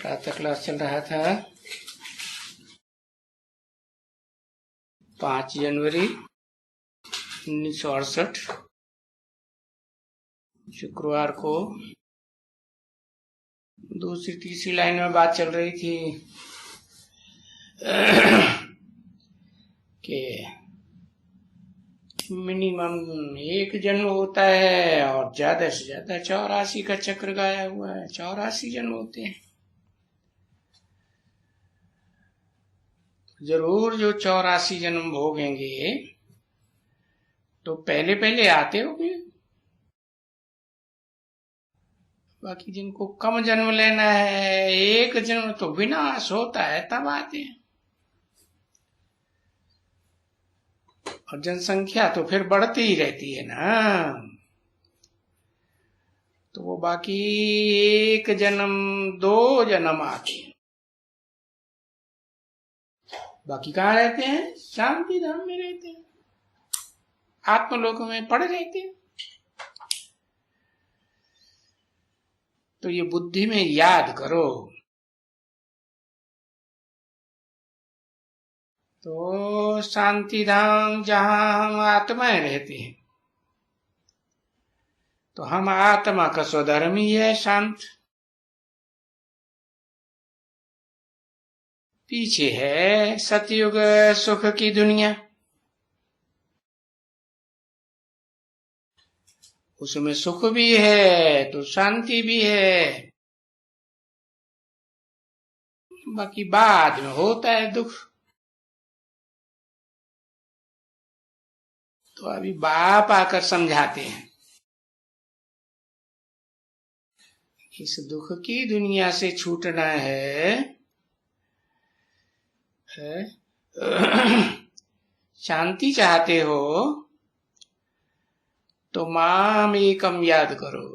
प्रातः क्लास चल रहा था 5 जनवरी 1968 शुक्रवार को। दूसरी तीसरी लाइन में बात चल रही थी कि मिनिमम एक जन्म होता है और ज्यादा से ज्यादा 84 का चक्र गाया हुआ है। 84 जन्म होते हैं। जरूर जो 84 जन्म भोगेंगे तो पहले पहले आते होंगे। बाकी जिनको कम जन्म लेना है, एक जन्म तो विनाश होता है तब आते हैं। और जनसंख्या तो फिर बढ़ती ही रहती है ना, तो वो बाकी एक जन्म 2 जन्म आते हैं। बाकी कहाँ रहते हैं? शांति धाम में रहते हैं, आत्मलोक में पड़े रहते हैं। तो ये बुद्धि में याद करो। तो शांति धाम जहां हम आत्माएं रहते हैं, तो हम आत्मा का स्वधर्म ही है शांत। पीछे है सतयुग सुख की दुनिया, उसमें सुख भी है तो शांति भी है। बाकी बाद में होता है दुख। तो अभी बाप आकर समझाते हैं, इस दुख की दुनिया से छूटना है शांति चाहते हो तो माम एकम याद करो,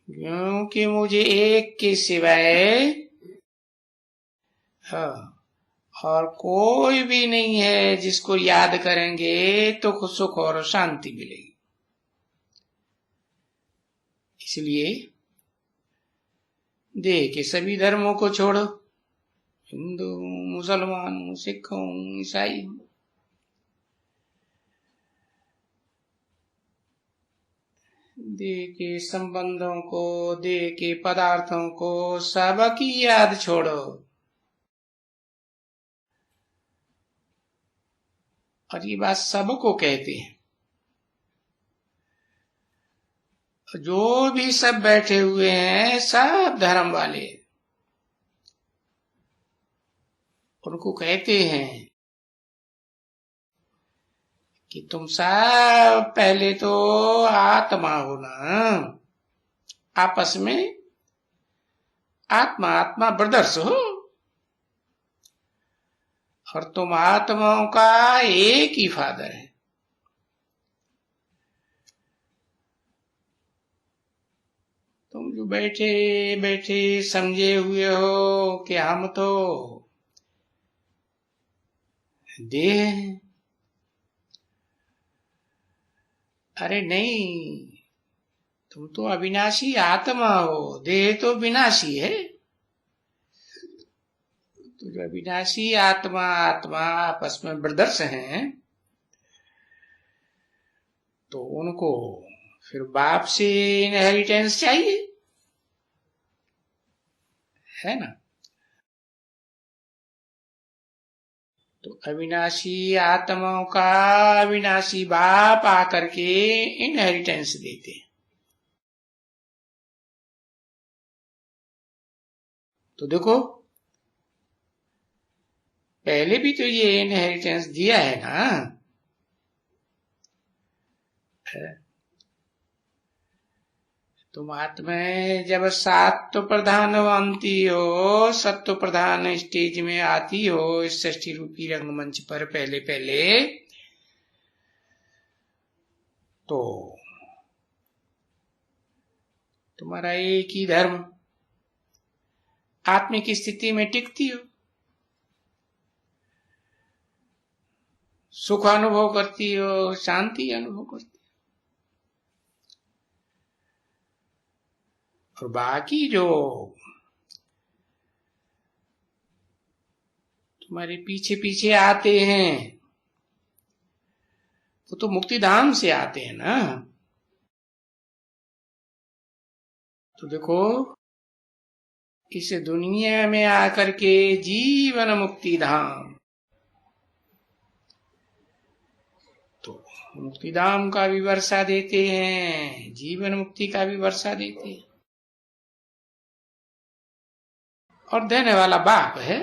क्योंकि मुझे एक के सिवाय और कोई भी नहीं है जिसको याद करेंगे तो सुख और शांति मिलेगी। इसलिए देह के सभी धर्मों को छोड़ो, हिंदू मुसलमान हूं, सिख हूं, ईसाई हूं, देह के संबंधों को, देह के पदार्थों को, सबकी याद छोड़ो। और ये बात सबको कहते हैं। जो भी सब बैठे हुए हैं सब धर्म वाले, उनको कहते हैं कि तुम सब पहले तो आत्मा हो ना, आपस में आत्मा आत्मा ब्रदर्स हो, और तुम आत्माओं का एक ही फादर है। तुम जो बैठे बैठे समझे हुए हो कि हम तो देह हैं, अरे नहीं, तुम तो अविनाशी आत्मा हो, देह तो विनाशी है। तो जो अविनाशी आत्मा आत्मा आपस में ब्रदर्स हैं, तो उनको फिर बाप से इनहेरिटेंस चाहिए, है ना। तो अविनाशी आत्माओं का अविनाशी बाप आकर के इनहेरिटेंस देते हैं। तो देखो, पहले भी तो ये इनहेरिटेंस दिया है ना। तुम आत्मा जब सत्व प्रधान बनती हो, सत्व प्रधान स्टेज में आती हो इस सृष्टि रूपी रंगमंच पर, पहले पहले तो तुम्हारा एक ही धर्म आत्मिक स्थिति में टिकती हो, सुख अनुभव करती हो, शांति अनुभव करती हो। और बाकी जो तुम्हारे पीछे पीछे आते हैं वो तो मुक्ति धाम से आते हैं ना। तो देखो इस दुनिया में आकर के जीवन मुक्ति धाम, तो मुक्ति धाम का भी वर्षा देते हैं, जीवन मुक्ति का भी वर्षा देते हैं। और देने वाला बाप है,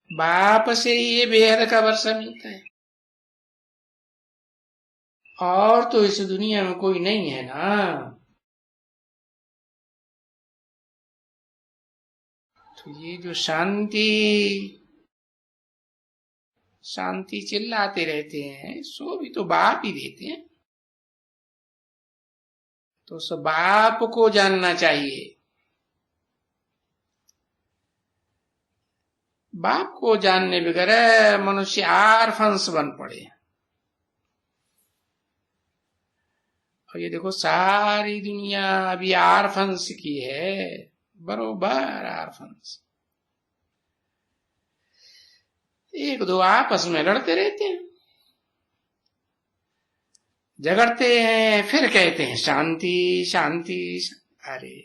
बाप से ही ये बेहद का वर्षा मिलता है। और तो इस दुनिया में कोई नहीं है ना। तो ये जो शांति शांति चिल्लाते रहते हैं सो भी तो बाप ही देते हैं। तो उस बाप को जानना चाहिए। बाप को जानने बगैर मनुष्य आर्फंस बन पड़े। और ये देखो सारी दुनिया अभी आर्फंस की है, बरोबर आर्फंस। एक दो आपस में लड़ते रहते हैं, झगड़ते हैं, फिर कहते हैं शांति शांति। अरे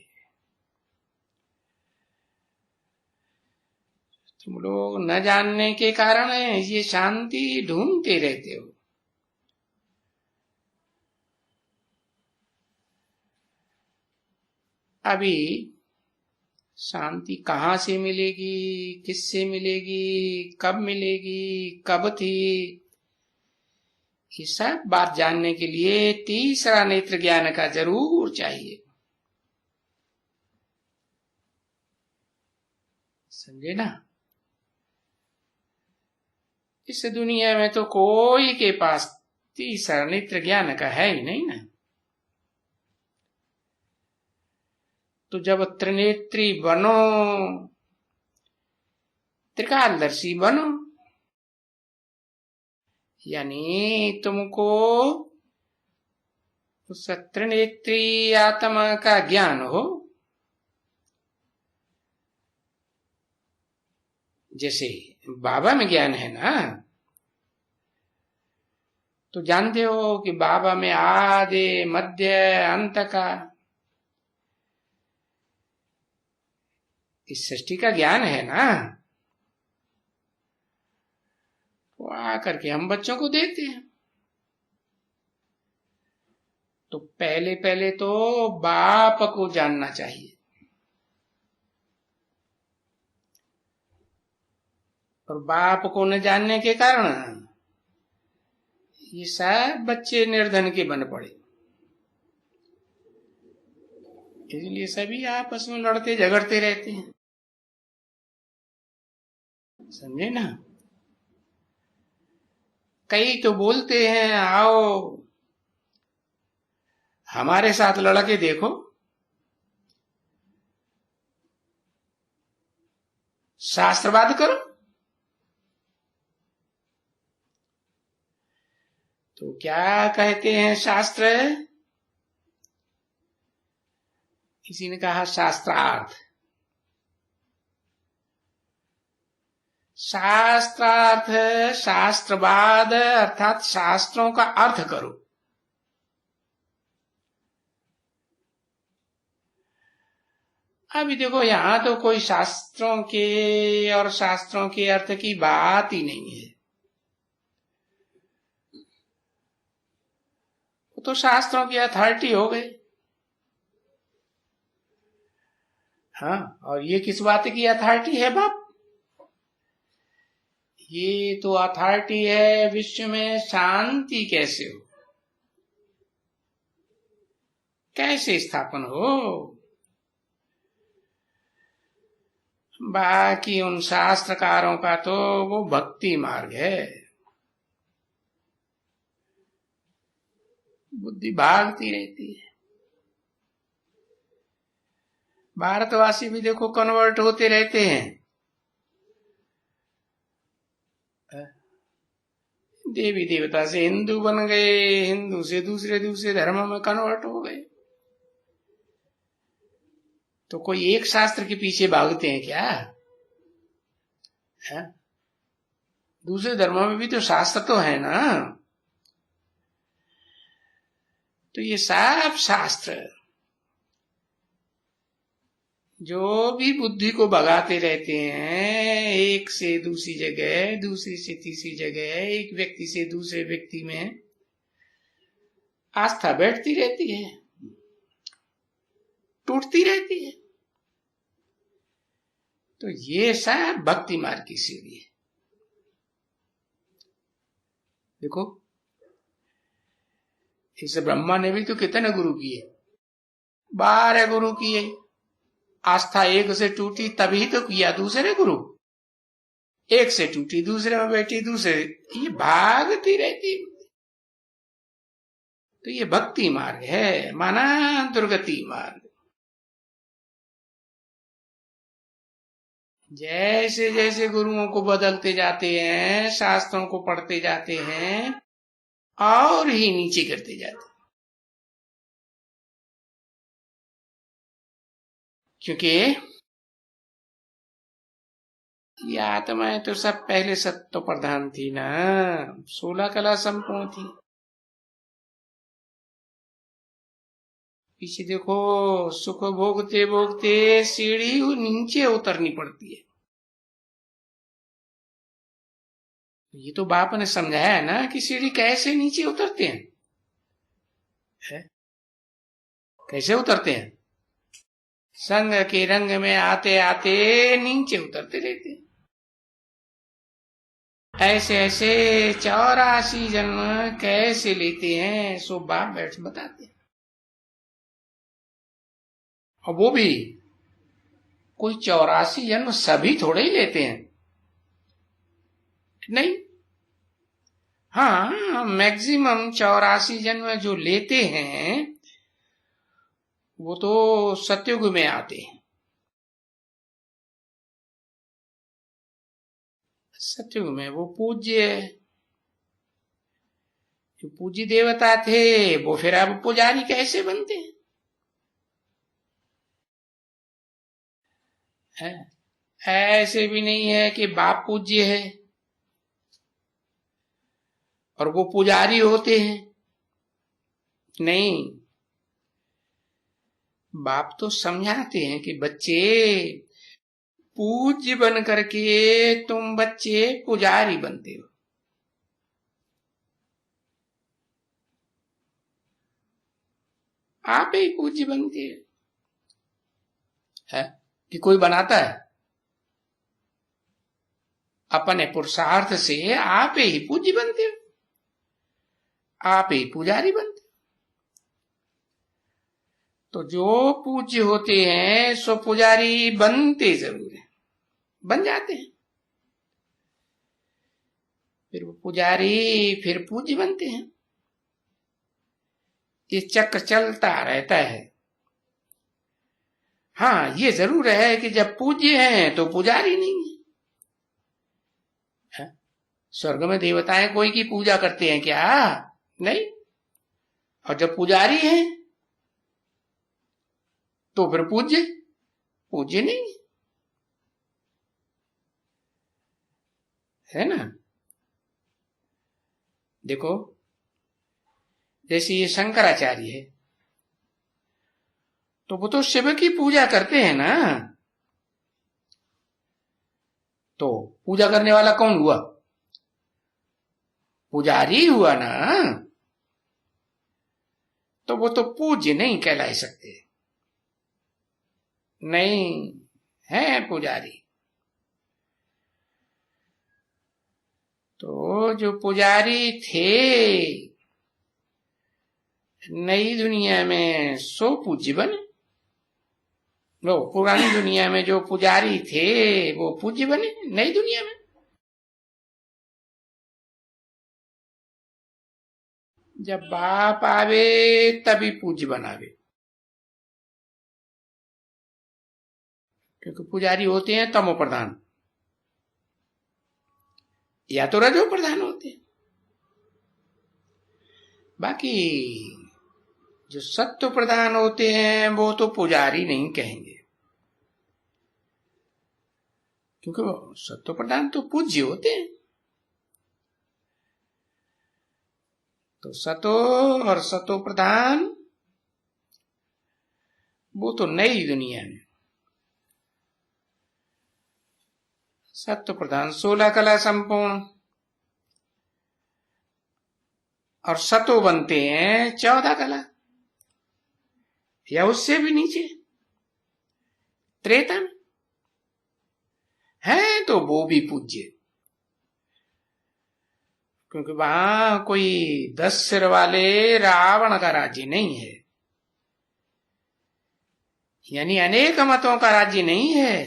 तुम लोग न जानने के कारण ये शांति ढूंढते रहते हो। अभी शांति कहाँ से मिलेगी, किससे मिलेगी, कब मिलेगी, कब थी, ये सब बात जानने के लिए तीसरा नेत्र ज्ञान का जरूर चाहिए। समझे ना। इस दुनिया में तो कोई के पास तीसरा नेत्र ज्ञान का है ही नहीं ना। तो जब त्रिनेत्री बनो, त्रिकालदर्शी बनो, यानी तुमको उस त्रिनेत्री आत्मा का ज्ञान हो। जैसे बाबा में ज्ञान है ना, तो जानते हो कि बाबा में आदि मध्य अंत का इस सृष्टि का ज्ञान है ना। तो आकर के हम बच्चों को देते हैं। तो पहले पहले तो बाप को जानना चाहिए। और बाप को न जानने के कारण ये सब बच्चे निर्धन के बन पड़े। इसलिए सभी आपस में लड़ते झगड़ते रहते हैं। समझे ना। कई तो बोलते हैं आओ हमारे साथ लड़के देखो, शास्त्रवाद करो। तो क्या कहते हैं शास्त्र? किसी ने कहा शास्त्रार्थ। शास्त्रार्थ शास्त्रवाद अर्थात शास्त्रों का अर्थ करो। अभी देखो यहां तो कोई शास्त्रों के और शास्त्रों के अर्थ की बात ही नहीं है। वो तो शास्त्रों की अथॉरिटी हो गई। हाँ, और ये किस बात की अथॉरिटी है बाप? ये तो अथॉरिटी है विश्व में शांति कैसे हो, कैसे स्थापन हो। बाकी उन शास्त्रकारों का तो वो भक्ति मार्ग है, बुद्धि भागती रहती है। भारतवासी भी देखो कन्वर्ट होते रहते हैं। देवी देवता से हिंदू बन गए, हिंदू से दूसरे दूसरे धर्म में कन्वर्ट हो गए। तो कोई एक शास्त्र के पीछे भागते हैं क्या है? दूसरे धर्मों में भी तो शास्त्र तो है ना। तो ये सब शास्त्र जो भी बुद्धि को भगाते रहते हैं, एक से दूसरी जगह, दूसरी से तीसरी जगह, एक व्यक्ति से दूसरे व्यक्ति में आस्था बैठती रहती है, टूटती रहती है। तो ये सब भक्ति मार्ग की सीढ़ी है। देखो, इस ब्रह्मा ने भी तो कितने गुरु किए, 12 गुरु किए। आस्था एक से टूटी तभी तो किया दूसरे गुरु, एक से टूटी दूसरे में बैठी, दूसरे, ये भागती रहती। तो ये भक्ति मार्ग है, माना दुर्गति मार्ग। जैसे जैसे गुरुओं को बदलते जाते हैं, शास्त्रों को पढ़ते जाते हैं, और ही नीचे करते जाते हैं। क्योंकि ये आत्माएं तो सब पहले सत्व प्रधान थी ना, 16 कला संपूर्ण थी। पीछे देखो, सुख भोगते भोगते सीढ़ी नीचे उतरनी पड़ती है। ये तो बाप ने समझाया है ना कि सीढ़ी कैसे नीचे उतरते हैं, है? कैसे उतरते हैं? संग के रंग में आते आते नीचे उतरते रहते हैं। ऐसे ऐसे 84 जन्म कैसे लेते हैं, सो बाप बैठ बताते हैं। और वो भी कोई 84 जन्म सभी थोड़े ही लेते हैं, नहीं। हाँ, मैक्सिमम 84 जन्म जो लेते हैं वो तो सतयुग में आते हैं। सतयुग में वो पूज्य, जो पूज्य देवता थे वो फिर अब पुजारी कैसे बनते हैं? ऐसे भी नहीं है कि बाप पूज्य है और वो पुजारी होते हैं, नहीं। बाप तो समझाते हैं कि बच्चे, पूज्य बन करके तुम बच्चे पुजारी बनते हो। आप ही पूज्य बनते है कि कोई बनाता है? अपने पुरुषार्थ से आप ही पूज्य बनते हो, आप ही पुजारी बनते हो। तो जो पूज्य होते हैं सो पुजारी बनते जरूर है, बन जाते हैं। फिर वो पुजारी फिर पूज्य बनते हैं। ये चक्र चलता रहता है। हाँ, ये जरूर है कि जब पूज्य हैं तो पुजारी नहीं है। स्वर्ग में देवताएं कोई की पूजा करते हैं क्या? नहीं। और जब पुजारी हैं तो फिर पूज्य पूज्य नहीं है ना। देखो, जैसे ये शंकराचार्य है तो वो तो शिव की पूजा करते हैं ना। तो पूजा करने वाला कौन हुआ? पुजारी हुआ ना। तो वो तो पूज्य नहीं कहला सकते, नहीं है पुजारी। तो जो पुजारी थे नई दुनिया में सो पूज्य बने, वो पुरानी दुनिया में जो पुजारी थे वो पूज्य बने नई दुनिया में। जब बाप आवे तभी पूज्य बनावे, क्योंकि पुजारी होते हैं तमो प्रधान या तो रजो प्रधान होते हैं। बाकी जो सत्व प्रधान होते हैं वो तो पुजारी नहीं कहेंगे, क्योंकि वो सत्व प्रधान तो पूज्य होते हैं। तो सतो और सतो प्रधान वो तो नई दुनिया में। सत्व प्रधान 16 कला संपूर्ण और सतो बनते हैं 14 कला या उससे भी नीचे त्रेता में है, तो वो भी पूज्य, क्योंकि वहां कोई 10 सिर वाले रावण का राज्य नहीं है, यानी अनेक मतों का राज्य नहीं है।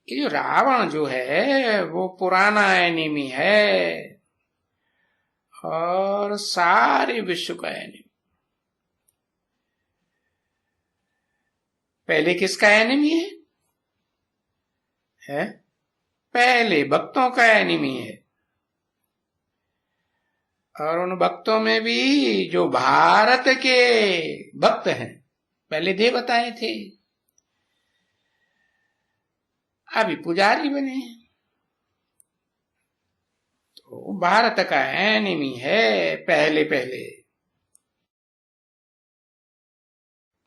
ये जो रावण जो है वो पुराना एनिमी है और सारे विश्व का एनिमी। पहले किसका एनिमी है? पहले भक्तों का एनिमी है, और उन भक्तों में भी जो भारत के भक्त हैं, पहले देवताएं थे, अभी पुजारी बने, तो भारत का एनिमी है पहले।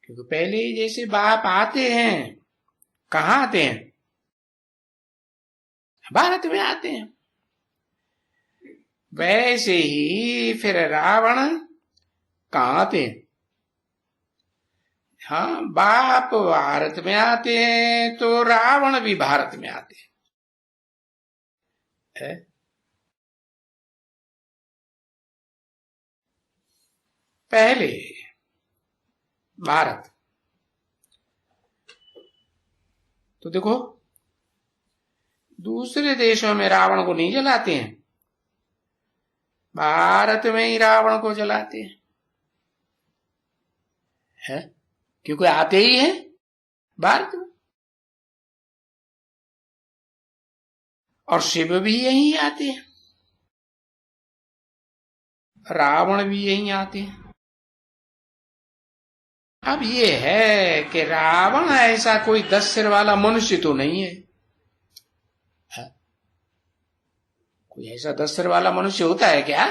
क्योंकि पहले जैसे बाप आते हैं, कहाँ आते हैं? भारत में आते हैं। वैसे ही फिर रावण कहाँ आते हैं? हाँ, बाप भारत में आते हैं तो रावण भी भारत में आते हैं। पहले भारत, तो देखो दूसरे देशों में रावण को नहीं जलाते हैं, भारत में ही रावण को जलाते हैं, क्योंकि आते ही हैं भारत में। और शिव भी यहीं आते हैं, रावण भी यहीं आते हैं। अब ये है कि रावण ऐसा कोई 10 सिर वाला मनुष्य तो नहीं है। कोई ऐसा 10 सिर वाला मनुष्य होता है क्या?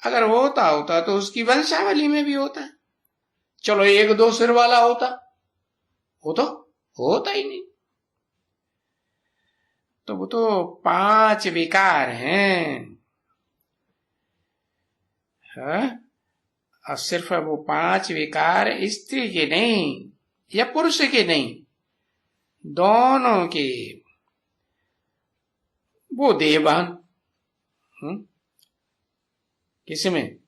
अगर होता तो उसकी वंशावली में भी होता। चलो 1-2 सिर वाला होता, वो तो होता ही नहीं। तो वो तो 5 विकार हैं, और सिर्फ वो 5 विकार स्त्री के नहीं या पुरुष के नहीं, दोनों के। वो देवभान किसमें?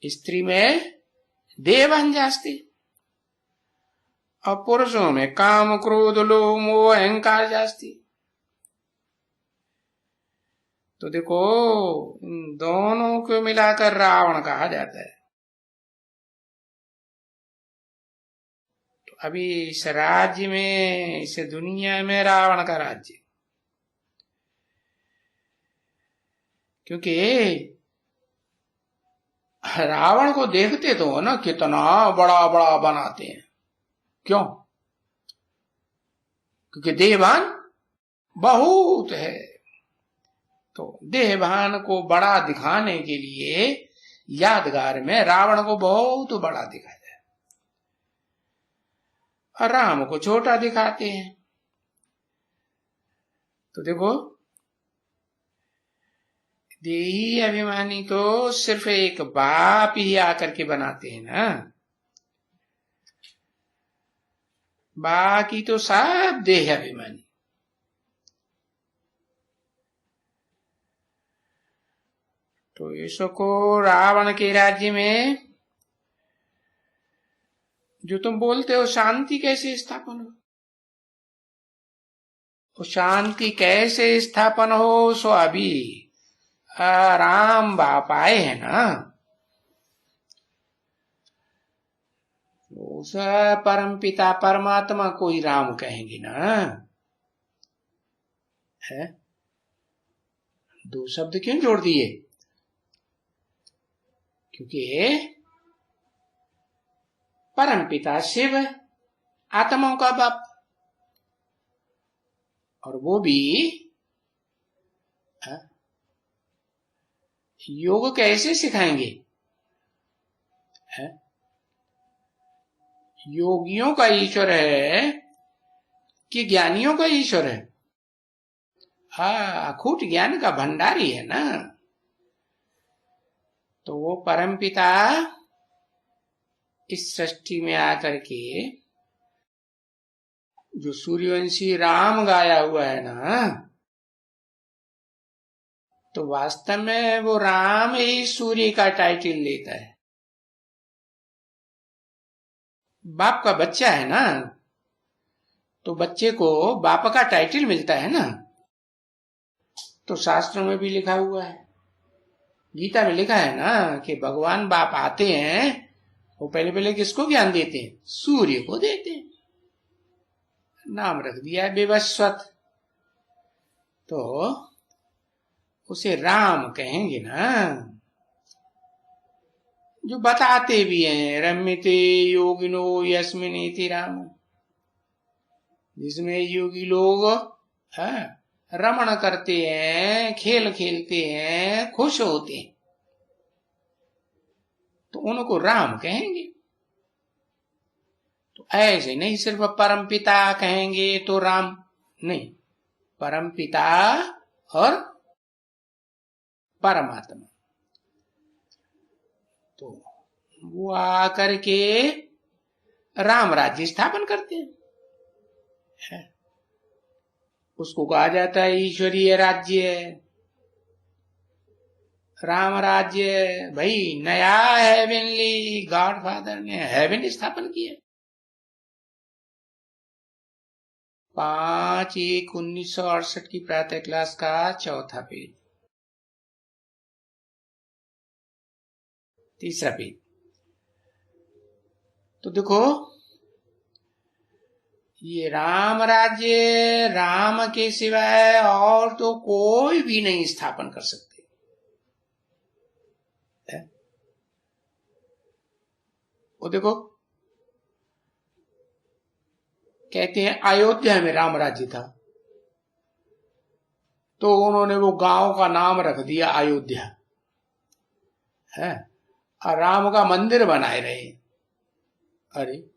स्त्री में देवभान जास्ती, और पुरुषों में काम क्रोध लोभ मोह अहंकार जास्ती। तो देखो इन दोनों को मिलाकर रावण कहा जाता है। तो अभी इस राज्य में, इस दुनिया में रावण का राज्य, क्योंकि रावण को देखते तो हो ना, कितना बड़ा बड़ा बनाते हैं। क्यों? क्योंकि देहभान बहुत है, तो देहभान को बड़ा दिखाने के लिए यादगार में रावण को बहुत बड़ा दिखाया जाए और राम को छोटा दिखाते हैं। तो देखो देही अभिमानी तो सिर्फ एक बाप ही आकर के बनाते हैं ना, बाकी तो सब देह अभिमानी। तो इसको रावण के राज्य में जो तुम बोलते हो शांति कैसे स्थापन हो, वो शांति कैसे स्थापन हो, सो अभी राम बाप आए हैं ना, उस परम पिता परमात्मा को ही राम कहेंगे ना। है 2 शब्द क्यों जोड़ दिए? क्योंकि परम पिता शिव आत्माओं का बाप, और वो भी योग कैसे सिखाएंगे? योगियों का ईश्वर है कि ज्ञानियों का ईश्वर है? अखूट ज्ञान का भंडारी है ना। तो वो परमपिता इस सृष्टि में आकर के जो सूर्यवंशी राम गाया हुआ है ना, तो वास्तव में वो राम ही सूर्य का टाइटल लेता है। बाप का बच्चा है ना, तो बच्चे को बाप का टाइटल मिलता है ना। तो शास्त्रों में भी लिखा हुआ है, गीता में लिखा है ना कि भगवान बाप आते हैं, वो पहले पहले किसको ज्ञान देते हैं? सूर्य को देते हैं। नाम रख दिया है विवस्वत, तो उसे राम कहेंगे ना। जो बताते भी हैं, रम्यते योगिनो यस्मिनेति राम, जिसमें योगी लोग रमण करते हैं, खेल खेलते हैं, खुश होते हैं, तो उनको राम कहेंगे। तो ऐसे नहीं सिर्फ परमपिता कहेंगे तो राम नहीं, परमपिता और परमात्मा। तो वो आकर के राम राज्य स्थापन करते हैं, उसको कहा जाता है ईश्वरीय राज्य, राम राज्य। भाई नया हेवनली गॉडफादर ने हेवन स्थापन किया। 5/1/1968 की प्रातः क्लास का 4था पेज, 3रा पेज। तो देखो, ये राम राज्य राम के सिवाय और तो कोई भी नहीं स्थापन कर सकते। वो देखो, कहते हैं अयोध्या में राम राज्य था, तो उन्होंने वो गांव का नाम रख दिया अयोध्या है, और राम का मंदिर बनाए रहे। अरे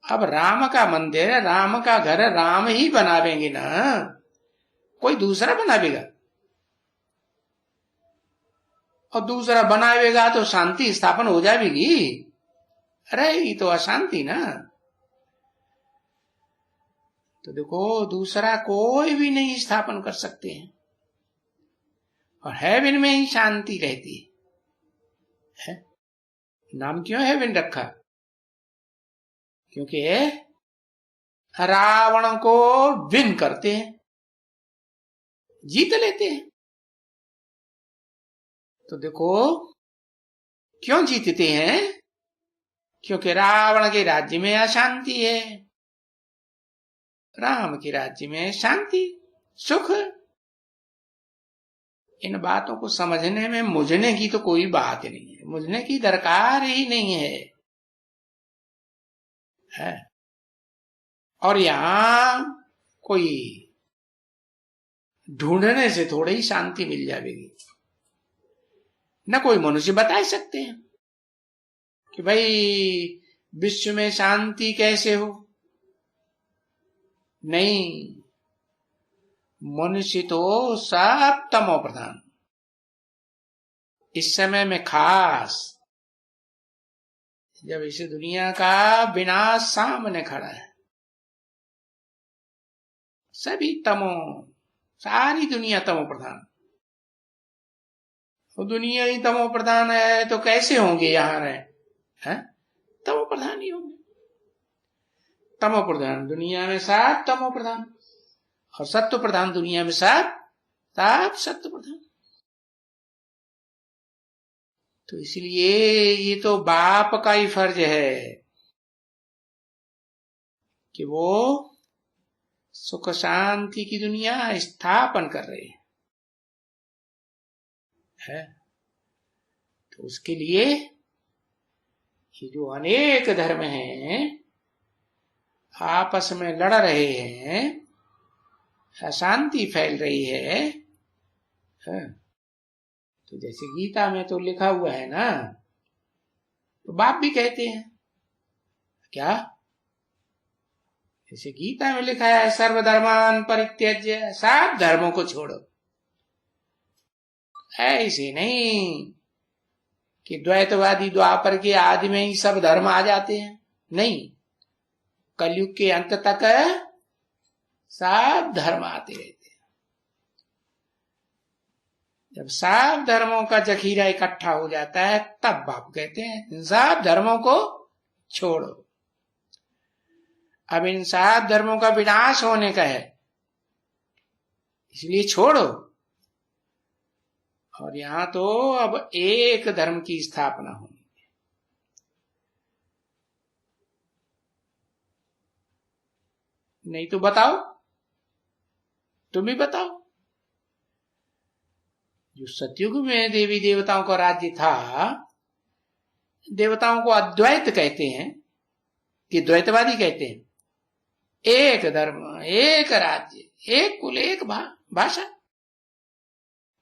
अब राम का मंदिर, राम का घर राम ही बनावेंगे ना, कोई दूसरा बनावेगा? और दूसरा बनावेगा तो शांति स्थापन हो जाएगी। अरे ये तो अशांति ना। तो देखो, दूसरा कोई भी नहीं स्थापन कर सकते हैं, और हेवन में ही शांति रहती है। नाम क्यों हेवन रखा? क्योंकि रावण को विन करते हैं, जीत लेते हैं। तो देखो, क्यों जीतते हैं? क्योंकि रावण के राज्य में अशांति है, राम के राज्य में शांति सुख। इन बातों को समझने में मुझने की तो कोई बात नहीं है, मुझने की दरकार ही नहीं है। और यहां कोई ढूंढने से थोड़ी ही शांति मिल जाएगी। न कोई मनुष्य बता सकते हैं कि भाई विश्व में शांति कैसे हो। नहीं, मनुष्य तो सब तमो प्रधान। इस समय में खास, जब इस दुनिया का विनाश सामने खड़ा है, सभी तमो, सारी दुनिया तमो प्रधान। तो दुनिया ही तमो प्रधान है तो कैसे होंगे यहां रहे हैं? तमो प्रधान ही होंगे। तमो प्रधान दुनिया में सब तमो प्रधान, और सत्व प्रधान दुनिया में सब सत्व प्रधान। तो इसलिए ये तो बाप का ही फर्ज है कि वो सुख शांति की दुनिया स्थापन कर रहे है। तो उसके लिए ये जो अनेक धर्म हैं, आपस में लड़ रहे हैं, अशांति फैल रही है, तो जैसे गीता में तो लिखा हुआ है ना, तो बाप भी कहते हैं क्या, जैसे गीता में लिखा है सर्वधर्मान परित्यज्य, सब धर्मों को छोड़ो। ऐसे नहीं कि द्वैतवादी द्वापर के आदि में ही सब धर्म आ जाते हैं, नहीं, कलयुग के अंत तक सब धर्म आते रहते हैं। जब सब धर्मों का जखीरा इकट्ठा हो जाता है तब बाप कहते हैं इन सब धर्मों को छोड़ो। अब इन सब धर्मों का विनाश होने का है, इसलिए छोड़ो। और यहां तो अब एक धर्म की स्थापना होनी है। नहीं तो बताओ, तुम ही बताओ। जो सतयुग में देवी देवताओं का राज्य था, देवताओं को अद्वैत कहते हैं कि द्वैतवादी कहते हैं, एक धर्म, एक राज्य, एक कुल, एक भाषा।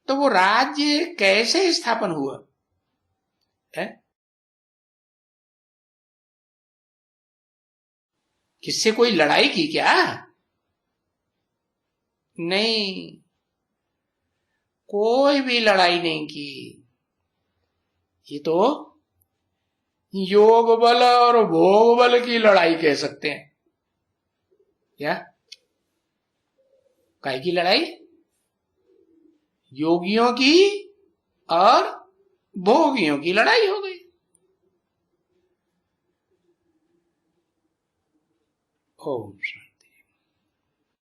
तो वो राज्य कैसे स्थापन हुआ है? किससे कोई लड़ाई की क्या? नहीं, कोई भी लड़ाई नहीं की। ये तो योग बल और भोग बल की लड़ाई कह सकते हैं। क्या काय की लड़ाई? योगियों की और भोगियों की लड़ाई हो गई। ओम शांति।